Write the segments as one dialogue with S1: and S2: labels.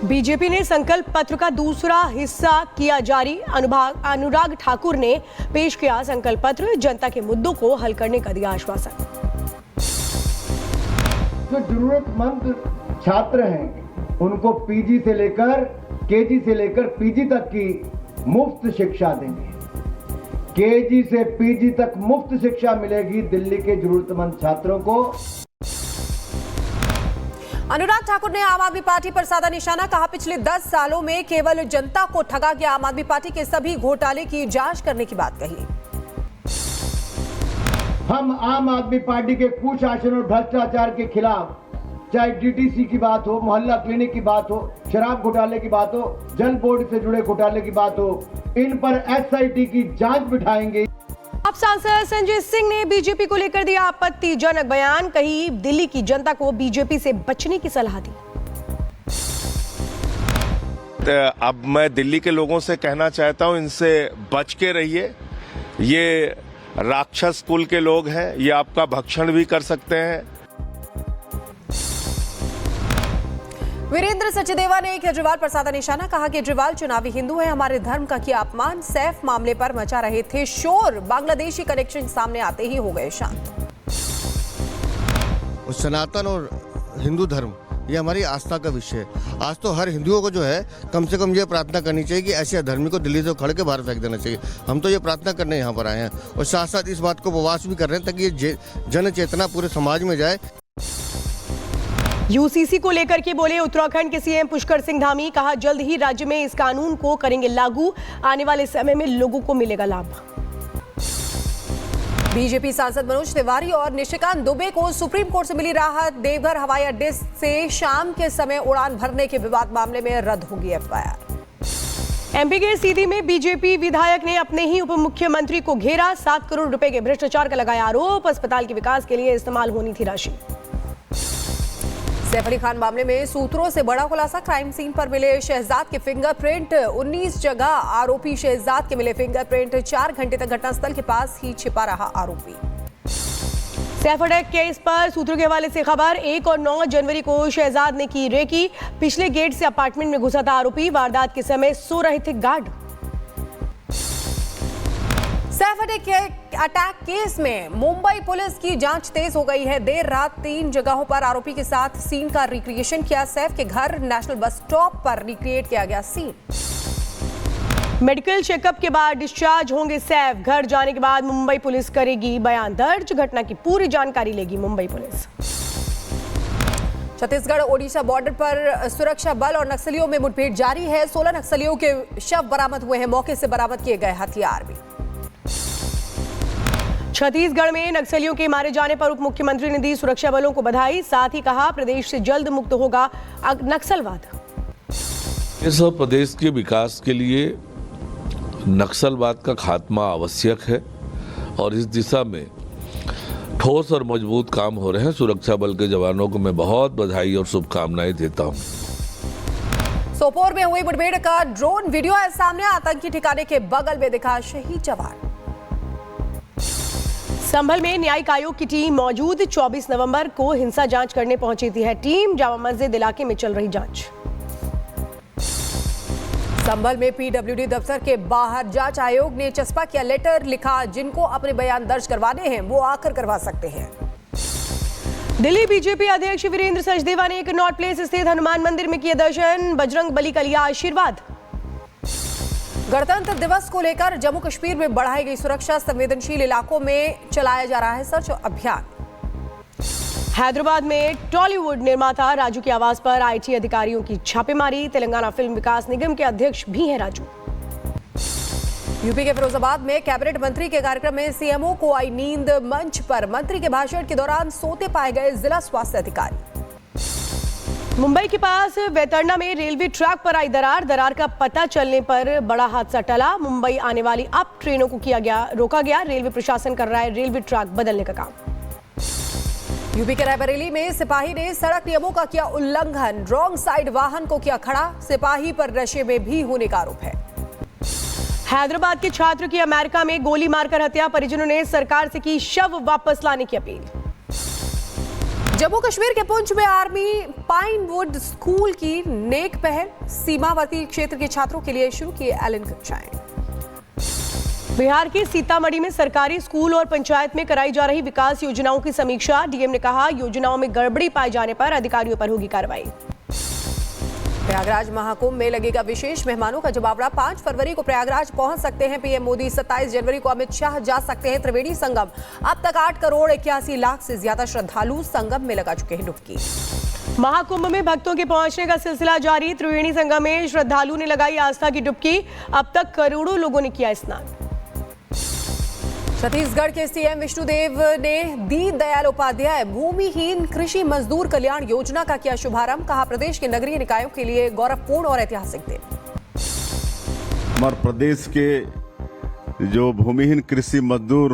S1: BJP ने संकल्प पत्र का दूसरा हिस्सा किया जारी। अनुराग ठाकुर ने पेश किया संकल्प पत्र, जनता के मुद्दों को हल करने का दिया आश्वासन।
S2: जो जरूरतमंद छात्र हैं उनको पीजी से लेकर केजी से लेकर पीजी तक की मुफ्त शिक्षा देंगे। केजी से पीजी तक मुफ्त शिक्षा मिलेगी दिल्ली के जरूरतमंद छात्रों को।
S3: अनुराग ठाकुर ने आम आदमी पार्टी पर साधा निशाना, कहा पिछले 10 सालों में केवल जनता को ठगा गया। आम आदमी पार्टी के सभी घोटाले की जांच करने की बात कही।
S2: हम आम आदमी पार्टी के कुशासन और भ्रष्टाचार के खिलाफ, चाहे डीटीसी की बात हो, मोहल्ला क्लिनिक की बात हो, शराब घोटाले की बात हो, जल बोर्ड से जुड़े घोटाले की बात हो, इन पर एसआईटी की जांच बिठाएंगे।
S1: अब सांसद संजय सिंह ने बीजेपी को लेकर दिया आपत्तिजनक बयान, कही दिल्ली की जनता को बीजेपी से बचने की सलाह दी।
S4: अब मैं दिल्ली के लोगों से कहना चाहता हूं, इनसे बच के रहिए। ये राक्षस कुल के लोग हैं, ये आपका भक्षण भी कर सकते हैं।
S3: वीरेंद्र सचदेवा ने केजरीवाल पर साधा निशाना, कहा केजरीवाल चुनावी हिंदू है, हमारे धर्म का किया अपमान। सैफ मामले पर मचा रहे थे शोर, बांग्लादेशी कनेक्शन सामने आते ही हो गए शांत।
S5: सनातन और हिंदू धर्म ये हमारी आस्था का विषय है। आज तो हर हिंदुओं को जो है कम से कम ये प्रार्थना करनी चाहिए कि ऐसे अधर्मी को दिल्ली से उखड़ के बाहर फेंक देना चाहिए। हम तो ये प्रार्थना करने यहाँ पर आए हैं और साथ साथ इस बात को उपवास भी कर रहे हैं ताकि ये जन चेतना पूरे समाज में जाए।
S1: यूसीसी को लेकर के बोले उत्तराखंड के सीएम पुष्कर सिंह धामी, कहा जल्द ही राज्य में इस कानून को करेंगे लागू, आने वाले समय में लोगों को मिलेगा लाभ।
S3: बीजेपी सांसद मनोज तिवारी और निशिकांत दुबे को सुप्रीम कोर्ट से मिली राहत। देवघर हवाई अड्डे से शाम के समय उड़ान भरने के विवाद मामले में रद्द होगी एफआईआर।
S1: एमपी के सीधी में बीजेपी विधायक ने अपने ही उप मुख्यमंत्री को घेरा, 7 करोड़ रुपए के भ्रष्टाचार का लगाया आरोप। अस्पताल के विकास के लिए इस्तेमाल होनी थी राशि।
S3: सैफ अली खान मामले में सूत्रों से बड़ा खुलासा, क्राइम सीन पर मिले शहजाद के फिंगरप्रिंट। 19 जगह आरोपी शहजाद के मिले फिंगरप्रिंट। 4 घंटे तक घटनास्थल के पास ही छिपा रहा आरोपी।
S1: सैफ अटैक केस पर सूत्रों के हवाले से खबर, 1 और 9 जनवरी को शहजाद ने की रेकी। पिछले गेट से अपार्टमेंट में घुसा था आरोपी, वारदात के समय सो रहे थे गार्ड।
S3: सैफ अटैक केस में मुंबई पुलिस की जांच तेज हो गई है। देर रात 3 जगहों पर आरोपी के साथ सीन का रिक्रिएशन किया। सैफ के घर नेशनल बस स्टॉप पर रिक्रिएट किया गया सीन।
S1: मेडिकल चेकअप के बाद डिस्चार्ज होंगे सैफ। घर जाने के बाद मुंबई पुलिस करेगी बयान दर्ज। घटना की पूरी जानकारी लेगी मुंबई पुलिस।
S3: छत्तीसगढ़ ओडिशा बॉर्डर पर सुरक्षा बल और नक्सलियों में मुठभेड़ जारी है। 16 नक्सलियों के शव बरामद हुए हैं। मौके से बरामद किए गए हथियार भी।
S1: छत्तीसगढ़ में नक्सलियों के मारे जाने पर उप मुख्यमंत्री ने दी सुरक्षा बलों को बधाई, साथ ही कहा प्रदेश से जल्द मुक्त होगा नक्सलवाद।
S6: इस प्रदेश के विकास के लिए नक्सलवाद का खात्मा आवश्यक है और इस दिशा में ठोस और मजबूत काम हो रहे हैं। सुरक्षा बल के जवानों को मैं बहुत बधाई और शुभकामनाएं देता हूं।
S3: सोपोर में हुई मुठभेड़ का ड्रोन वीडियो है सामने। आतंकी ठिकाने के बगल में दिखा शहीद जवान।
S1: संभल में न्यायिक आयोग की टीम मौजूद। 24 नवंबर को हिंसा जांच करने पहुंची थी टीम। जामा मस्जिद इलाके में चल रही जांच।
S3: संभल में पीडब्ल्यूडी दफ्तर के बाहर जांच आयोग ने चस्पा किया लेटर, लिखा जिनको अपने बयान दर्ज करवाने हैं वो आकर करवा सकते हैं।
S1: दिल्ली बीजेपी अध्यक्ष वीरेंद्र सचदेवा ने कनॉट प्लेस स्थित हनुमान मंदिर में किया दर्शन। बजरंग बली का लिया आशीर्वाद।
S3: गणतंत्र दिवस को लेकर जम्मू कश्मीर में बढ़ाई गई सुरक्षा। संवेदनशील इलाकों में चलाया जा रहा है सर्च अभियान।
S1: हैदराबाद में टॉलीवुड निर्माता राजू के आवास पर आईटी अधिकारियों की छापेमारी। तेलंगाना फिल्म विकास निगम के अध्यक्ष भी हैं राजू।
S3: यूपी के फिरोजाबाद में कैबिनेट मंत्री के कार्यक्रम में सीएमओ को आई नींद। मंच पर मंत्री के भाषण के दौरान सोते पाए गए जिला स्वास्थ्य अधिकारी।
S1: मुंबई के पास वैतरणा में रेलवे ट्रैक पर आई दरार का पता चलने पर बड़ा हादसा टला। मुंबई आने वाली अप ट्रेनों को रोका गया। रेलवे प्रशासन कर रहा है रेलवे ट्रैक बदलने का काम।
S3: यूपी के रायबरेली में सिपाही ने सड़क नियमों का किया उल्लंघन। रॉन्ग साइड वाहन को किया खड़ा। सिपाही पर नशे में भी होने का आरोप है।
S1: हैदराबाद के छात्र की अमेरिका में गोली मारकर हत्या। परिजनों ने सरकार से की शव वापस लाने की अपील।
S3: जम्मू कश्मीर के पुंछ में आर्मी पाइनवुड स्कूल की नेक पहल, सीमावर्ती क्षेत्र के छात्रों के लिए शुरू की एलन कक्षाएं।
S1: बिहार के सीतामढ़ी में सरकारी स्कूल और पंचायत में कराई जा रही विकास योजनाओं की समीक्षा। डीएम ने कहा, योजनाओं में गड़बड़ी पाए जाने पर अधिकारियों पर होगी कार्रवाई।
S3: प्रयागराज महाकुंभ में लगेगा विशेष मेहमानों का जमावड़ा। 5 फरवरी को प्रयागराज पहुंच सकते हैं पीएम मोदी। 27 जनवरी को अमित शाह जा सकते हैं त्रिवेणी संगम। अब तक 8 करोड़ 81 लाख से ज्यादा श्रद्धालु संगम में लगा चुके हैं डुबकी।
S1: महाकुंभ में भक्तों के पहुंचने का सिलसिला जारी। त्रिवेणी संगम में श्रद्धालु ने लगाई आस्था की डुबकी। अब तक करोड़ों लोगों ने किया स्नान।
S3: छत्तीसगढ़ के सीएम विष्णुदेव ने दीन दयाल उपाध्याय भूमिहीन कृषि मजदूर कल्याण योजना का किया शुभारंभ। कहा, प्रदेश के नगरीय निकायों के लिए गौरवपूर्ण और ऐतिहासिक दिन।
S7: हमारे प्रदेश के जो भूमिहीन कृषि मजदूर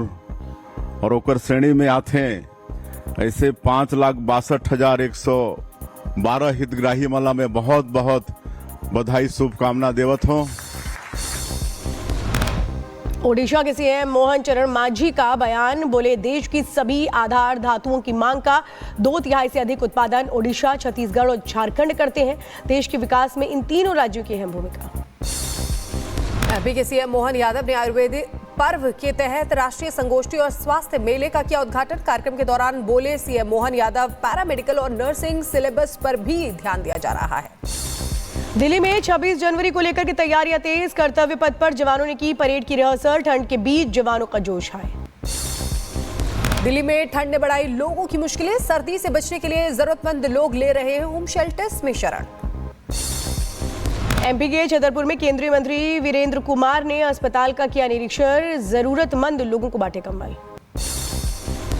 S7: और ओकर श्रेणी में आते हैं, ऐसे 5,62,112 हितग्राही माला में बहुत बहुत बधाई शुभकामना देवत हूँ।
S1: ओडिशा के सीएम मोहन चरण मांझी का बयान। बोले, देश की सभी आधार धातुओं की मांग का 2/3 से अधिक उत्पादन ओडिशा, छत्तीसगढ़ और झारखंड करते हैं। देश के विकास में इन तीनों राज्यों की अहम भूमिका।
S3: एमपी के सीएम मोहन यादव ने आयुर्वेदिक पर्व के तहत राष्ट्रीय संगोष्ठी और स्वास्थ्य मेले का किया उद्घाटन। कार्यक्रम के दौरान बोले सीएम मोहन यादव, पैरामेडिकल और नर्सिंग सिलेबस पर भी ध्यान दिया जा रहा है।
S1: दिल्ली में 26 जनवरी को लेकर की तैयारियां तेज। कर्तव्य पथ पर जवानों ने की परेड की रिहर्सल। ठंड के बीच जवानों का जोश है।
S3: दिल्ली में ठंड ने बढ़ाई लोगों की मुश्किलें। सर्दी से बचने के लिए जरूरतमंद लोग ले रहे हैं होम शेल्टर्स में शरण।
S1: एमपी के छतरपुर में केंद्रीय मंत्री वीरेंद्र कुमार ने अस्पताल का किया निरीक्षण। जरूरतमंद लोगों को बांटे कंबल।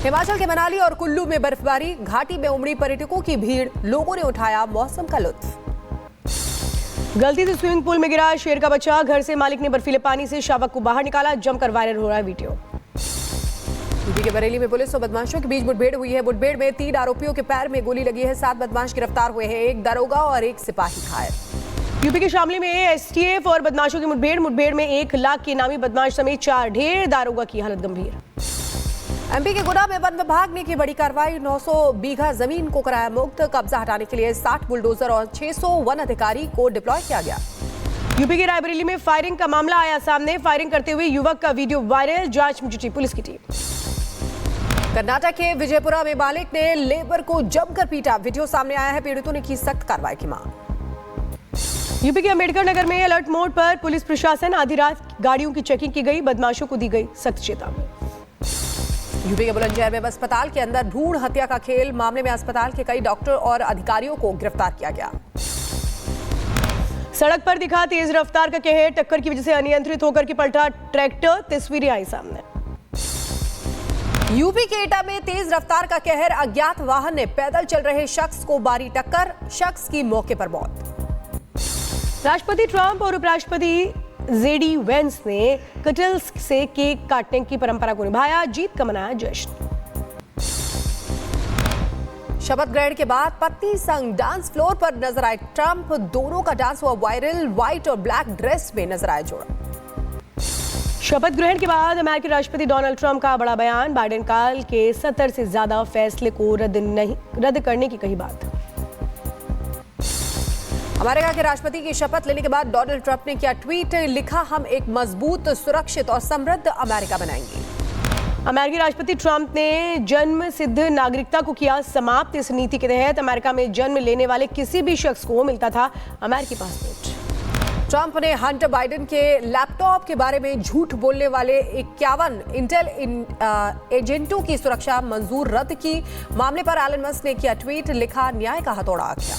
S3: हिमाचल के मनाली और कुल्लू में बर्फबारी। घाटी में उमड़ी पर्यटकों की भीड़। लोगों ने उठाया मौसम का लुत्फ।
S1: गलती से स्विमिंग पूल में गिरा शेर का बच्चा। घर से मालिक ने बर्फीले पानी से शावक को बाहर निकाला। जमकर वायरल हो रहा है वीडियो।
S3: यूपी के बरेली में पुलिस और बदमाशों के बीच मुठभेड़ हुई है। मुठभेड़ में 3 आरोपियों के पैर में गोली लगी है। 7 बदमाश गिरफ्तार हुए हैं। 1 दरोगा और 1 सिपाही घायल।
S1: यूपी के शामली में एसटीएफ और बदमाशों की मुठभेड़ में 1 लाख के इनामी बदमाश समेत 4 ढेर। दारोगा की हालत गंभीर।
S3: एमपी के गुना में वन विभाग ने की बड़ी कार्रवाई। 900 बीघा जमीन को कराया मुक्त। कब्जा हटाने के लिए 60 बुलडोजर और 600 वन अधिकारी को डिप्लॉय किया गया।
S1: यूपी के रायबरेली में फायरिंग का मामला आया सामने। फायरिंग करते हुए युवक का वीडियो वायरल। जांच में जुटी पुलिस की टीम।
S3: कर्नाटक के विजयपुरा में मालिक ने लेबर को जमकर पीटा। वीडियो सामने आया है। पीड़ितों ने की सख्त कार्रवाई की मांग।
S1: यूपी के अम्बेडकर नगर में अलर्ट मोड पर पुलिस प्रशासन। आधी रात गाड़ियों की चेकिंग की गई। बदमाशों को दी गई सख्त चेतावनी।
S3: यूपी के बुलंदशहर में अस्पताल के अंदर भ्रूण हत्या का खेल। मामले में अस्पताल के कई डॉक्टर और अधिकारियों को गिरफ्तार किया गया।
S1: सड़क पर दिखा तेज रफ्तार का कहर। टक्कर की वजह से अनियंत्रित होकर के पलटा ट्रैक्टर। तस्वीरें आई सामने।
S3: यूपी के एटा में तेज रफ्तार का कहर। अज्ञात वाहन ने पैदल चल रहे शख्स को मारी टक्कर। शख्स की मौके पर मौत।
S1: राष्ट्रपति ट्रंप और उपराष्ट्रपति जेडी वेंस ने कटल्स से केक काटने की परंपरा को निभाया। जीत का मनाया जश्न।
S3: शपथ ग्रहण के बाद पत्नी संग डांस फ्लोर पर नजर आए ट्रंप। दोनों का डांस हुआ वायरल। व्हाइट और ब्लैक ड्रेस में नजर आया जोड़ा।
S1: शपथ ग्रहण के बाद अमेरिकी राष्ट्रपति डोनाल्ड ट्रंप का बड़ा बयान। बाइडेन काल के 70 से ज्यादा फैसले को रद्द करने की कही बात।
S3: अमेरिका के राष्ट्रपति की शपथ लेने के बाद डोनाल्ड ट्रंप ने किया ट्वीट। लिखा, हम एक मजबूत, सुरक्षित और समृद्ध अमेरिका बनाएंगे।
S1: अमेरिकी राष्ट्रपति ट्रंप ने जन्म सिद्ध नागरिकता को किया समाप्त। इस नीति के तहत अमेरिका में जन्म लेने वाले किसी भी शख्स को मिलता था अमेरिकी पासपोर्ट।
S3: ट्रंप ने हंटर बाइडेन के लैपटॉप के बारे में झूठ बोलने वाले 51 इंटेल एजेंटों की सुरक्षा मंजूर रद्द की। मामले पर एलन मस्क ने किया ट्वीट। लिखा, न्याय का हथौड़ा आख्या।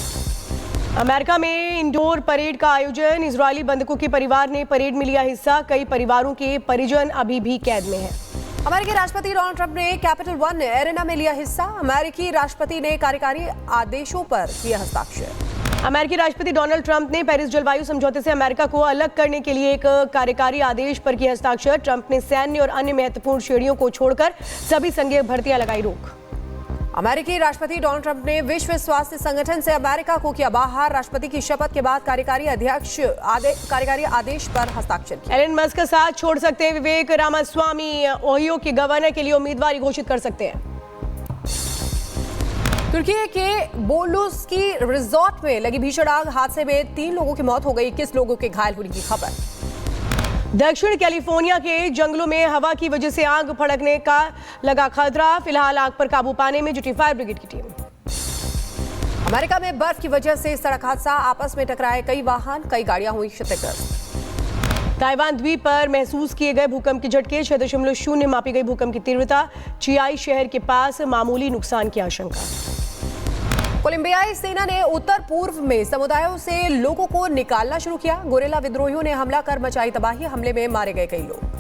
S1: अमेरिका में इंडोर परेड का आयोजन। इजरायली बंधकों के परिवार ने परेड में लिया हिस्सा। कई परिवारों के परिजन अभी भी कैद में हैं।
S3: अमेरिकी राष्ट्रपति डोनाल्ड ट्रंप ने कैपिटल वन एरेना में लिया हिस्सा। अमेरिकी राष्ट्रपति ने कार्यकारी आदेशों पर किए हस्ताक्षर।
S1: अमेरिकी राष्ट्रपति डोनाल्ड ट्रंप ने पेरिस जलवायु समझौते से अमेरिका को अलग करने के लिए एक कार्यकारी आदेश पर किए हस्ताक्षर। ट्रंप ने सैन्य और अन्य महत्वपूर्ण श्रेणियों को छोड़कर सभी संघीय भर्तियां लगाई रोक।
S3: अमेरिकी राष्ट्रपति डोनाल्ड ट्रंप ने विश्व स्वास्थ्य संगठन से अमेरिका को किया बाहर। राष्ट्रपति की शपथ के बाद कार्यकारी आदेश पर हस्ताक्षर किया।
S1: एलन मस्क का साथ छोड़ सकते हैं विवेक रामास्वामी। ओहियो के गवर्नर के लिए उम्मीदवारी घोषित कर सकते हैं।
S3: तुर्की के बोलुस्की रिजॉर्ट में लगी भीषण आग, हादसे में 3 लोगों की मौत हो गई, 21 लोगों के घायल होने की खबर।
S1: दक्षिण कैलिफोर्निया के जंगलों में हवा की वजह से आग भड़कने का लगा खतरा। फिलहाल आग पर काबू पाने में जुटी फायर ब्रिगेड की टीम।
S3: अमेरिका में बर्फ की वजह से सड़क हादसा, आपस में टकराए कई वाहन, कई गाड़ियां हुई क्षतिग्रस्त।
S1: ताइवान द्वीप पर महसूस किए गए भूकंप के झटके, 6.0 मापी गई भूकंप की तीव्रता। चियाई शहर के पास मामूली नुकसान की आशंका।
S3: कोलंबियाई सेना ने उत्तर पूर्व में समुदायों से लोगों को निकालना शुरू किया। गोरेला विद्रोहियों ने हमला कर मचाई तबाही, हमले में मारे गए कई लोग।